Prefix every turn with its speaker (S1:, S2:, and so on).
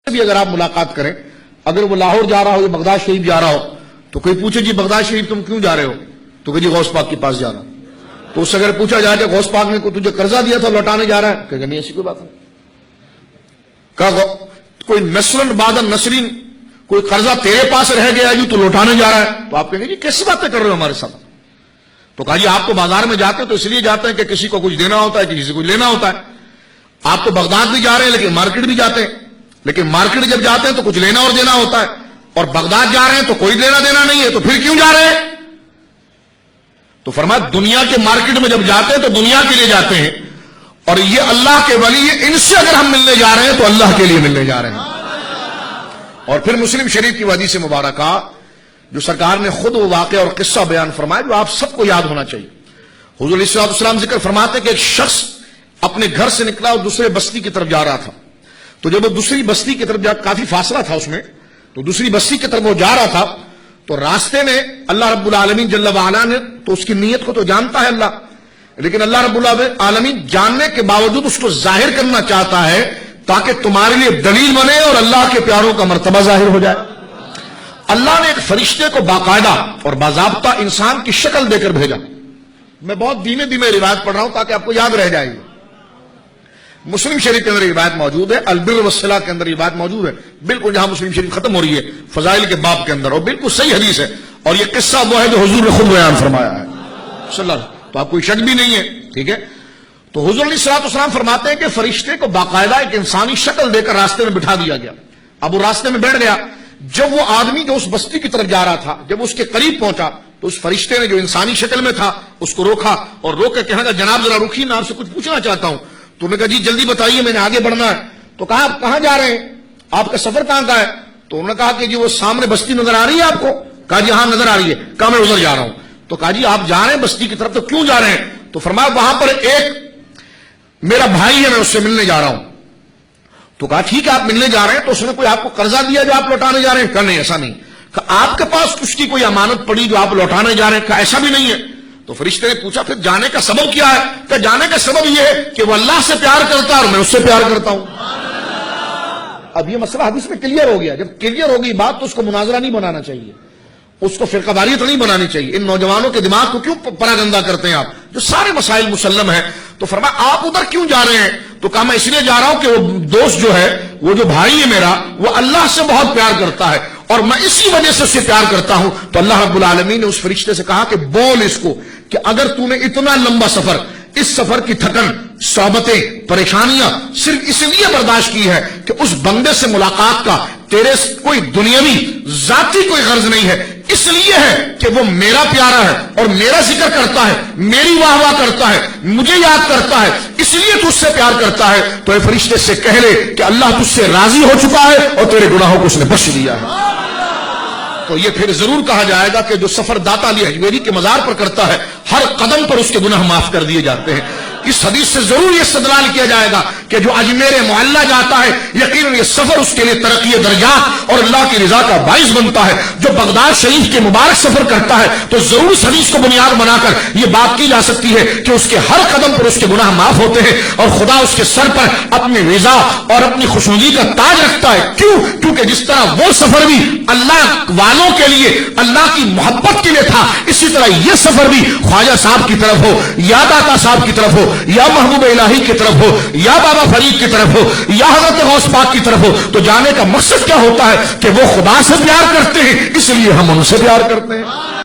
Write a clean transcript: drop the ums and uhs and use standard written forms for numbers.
S1: بھی اگر آپ ملاقات کریں، اگر وہ لاہور جا رہا ہو یا بغداد شریف جا رہا ہو تو کوئی پوچھے جی بغداد شریف تم کیوں جا رہے ہو، تو کہ جی غوث پاک کے پاس جا رہا ہوں. تو اس سے اگر پوچھا جائے کہ غوث پاک نے تجھے قرضہ دیا تھا لوٹانے جا رہا ہے، کہ نہیں ایسی کوئی بات نہیں. کہا کوئی نسلن بعد نسرین کوئی قرضہ تیرے پاس رہ گیا جی تو لوٹانے جا رہا ہے، تو آپ کہیں گے جی کیسی باتیں کر رہے ہو ہمارے ساتھ. تو کہا جی آپ تو بازار میں جاتے ہیں تو اس لیے جاتے ہیں کہ کسی کو کچھ دینا ہوتا ہے، کسی سے کچھ لینا ہوتا ہے. آپ تو بغداد بھی جا رہے ہیں لیکن مارکیٹ بھی جاتے ہیں، لیکن مارکیٹ جب جاتے ہیں تو کچھ لینا اور دینا ہوتا ہے، اور بغداد جا رہے ہیں تو کوئی لینا دینا نہیں ہے، تو پھر کیوں جا رہے ہیں؟ تو فرمایا دنیا کے مارکیٹ میں جب جاتے ہیں تو دنیا کے لیے جاتے ہیں، اور یہ اللہ کے ولی ان سے اگر ہم ملنے جا رہے ہیں تو اللہ کے لیے ملنے جا رہے ہیں. اور پھر مسلم شریف کی حدیث مبارکہ جو سرکار نے خود وہ واقعہ اور قصہ بیان فرمایا جو آپ سب کو یاد ہونا چاہیے. حضور علیہ الصلوۃ والسلام ذکر فرماتے کہ ایک شخص اپنے گھر سے نکلا اور دوسرے بستی کی طرف جا رہا تھا. تو جب وہ دوسری بستی کی طرف کافی فاصلہ تھا اس میں، تو دوسری بستی کی طرف وہ جا رہا تھا تو راستے میں اللہ رب العالمین جل وعلا نے تو اس کی نیت کو تو جانتا ہے اللہ، لیکن اللہ رب العالمین جاننے کے باوجود اس کو ظاہر کرنا چاہتا ہے تاکہ تمہارے لیے دلیل بنے اور اللہ کے پیاروں کا مرتبہ ظاہر ہو جائے. اللہ نے ایک فرشتے کو باقاعدہ اور باضابطہ انسان کی شکل دے کر بھیجا. میں بہت دھیمے دھیمے روایت پڑھ رہا ہوں تاکہ آپ کو یاد رہ جائے گی. مسلم شریف کے اندر یہ روایت موجود ہے، البر والصلہ کے اندر یہ بات موجود ہے، بالکل جہاں مسلم شریف ختم ہو رہی ہے فضائل کے باب کے اندر، اور بالکل صحیح حدیث ہے. اور یہ قصہ وہ ہے جو حضور نے خود بیان فرمایا ہے صلی اللہ علیہ وسلم، تو آپ کوئی شک بھی نہیں ہے. ٹھیک ہے، تو حضور علیہ الصلوۃ والسلام فرماتے ہیں کہ فرشتے کو باقاعدہ ایک انسانی شکل دے کر راستے میں بٹھا دیا گیا. اب وہ راستے میں بیٹھ گیا. جب وہ آدمی جو اس بستی کی طرف جا رہا تھا جب اس کے قریب پہنچا تو اس فرشتے نے جو انسانی شکل میں تھا اس کو روکا، اور روک کے کہنے لگا جناب ذرا رکیے، میں آپ سے کچھ پوچھنا چاہتا ہوں. تو انہوں نے کہا جی جلدی بتائیے میں نے آگے بڑھنا ہے. تو کہا آپ کہاں جا رہے ہیں، آپ کا سفر کہاں کا ہے؟ تو انہوں نے کہا کہ جی وہ سامنے بستی نظر آ رہی ہے آپ کو؟ کہا جی ہاں نظر آ رہی ہے. کہا میں ادھر جا رہا ہوں. تو کہا جی آپ جا رہے ہیں بستی کی طرف تو کیوں جا رہے ہیں؟ تو فرمایا وہاں پر ایک میرا بھائی ہے میں اس سے ملنے جا رہا ہوں. تو کہا ٹھیک ہے آپ ملنے جا رہے ہیں تو اس نے کوئی آپ کو قرضہ دیا جو آپ لوٹانے جا رہے ہیں؟ کہا نہیں ایسا نہیں. کہا آپ کے پاس اس کی کوئی امانت پڑی جو آپ لوٹانے جا رہے ہیں؟ کہا ایسا بھی نہیں ہے. تو فرشتے نے پوچھا پھر جانے کا سبب کیا ہے؟ کہ جانے کا سبب یہ ہے کہ وہ اللہ سے پیار کرتا ہے اور میں اس سے پیار کرتا ہوں. اب یہ مسئلہ حدیث میں کلیئر ہو گیا. جب کلیئر ہوگی بات تو اس کو مناظرہ نہیں بنانا چاہیے، اس کو فرقہ واریت نہیں بنانی چاہیے. ان نوجوانوں کے دماغ کو کیوں پراگندہ کرتے ہیں آپ، جو سارے مسائل مسلم ہیں. تو فرمایا آپ ادھر کیوں جا رہے ہیں؟ تو کہا میں اس لیے جا رہا ہوں کہ وہ دوست جو ہے وہ جو بھائی ہے میرا وہ اللہ سے بہت پیار کرتا ہے اور میں اسی وجہ سے اس سے پیار کرتا ہوں. تو اللہ رب العالمین نے اس فرشتے سے کہا کہ بول اس کو کہ اگر تو نے اتنا لمبا سفر، اس سفر کی تھکن، صحبتیں، پریشانیاں صرف اس لیے برداشت کی ہے کہ اس بندے سے ملاقات کا تیرے کوئی دنیاوی ذاتی کوئی غرض نہیں ہے، اس لیے ہے کہ وہ میرا پیارا ہے اور میرا ذکر کرتا ہے، میری واہ واہ کرتا ہے، مجھے یاد کرتا ہے، اس لیے تجھ سے پیار کرتا ہے. تو اے فرشتے سے کہہ لے کہ اللہ تجھ سے راضی ہو چکا ہے اور تیرے گناہوں کو اس نے بخش دیا ہے. تو یہ پھر ضرور کہا جائے گا کہ جو سفر داتا علی حجویری کے مزار پر کرتا ہے ہر قدم پر اس کے گناہ معاف کر دیے جاتے ہیں. اس حدیث سے ضرور یہ استدلال کیا جائے گا کہ جو اجمیر معلیٰ جاتا ہے یقیناً یہ سفر اس کے لیے ترقی درجات اور اللہ کی رضا کا باعث بنتا ہے. جو بغداد شریف کے مبارک سفر کرتا ہے تو ضرور اس حدیث کو بنیاد بنا کر یہ بات کی جا سکتی ہے کہ اس کے ہر قدم پر اس کے گناہ معاف ہوتے ہیں اور خدا اس کے سر پر اپنی رضا اور اپنی خوشنودی کا تاج رکھتا ہے. کیوں؟ کیونکہ جس طرح وہ سفر بھی اللہ والوں کے لیے، اللہ کی محبت کے لیے تھا، اسی طرح یہ سفر بھی خواجہ صاحب کی طرف ہو یا داتا صاحب کی طرف ہو یا محبوب الہی کی طرف ہو یا بابا فرید کی طرف ہو یا حضرت غوث پاک کی طرف ہو، تو جانے کا مقصد کیا ہوتا ہے کہ وہ خدا سے پیار کرتے ہیں اس لیے ہم ان سے پیار کرتے ہیں.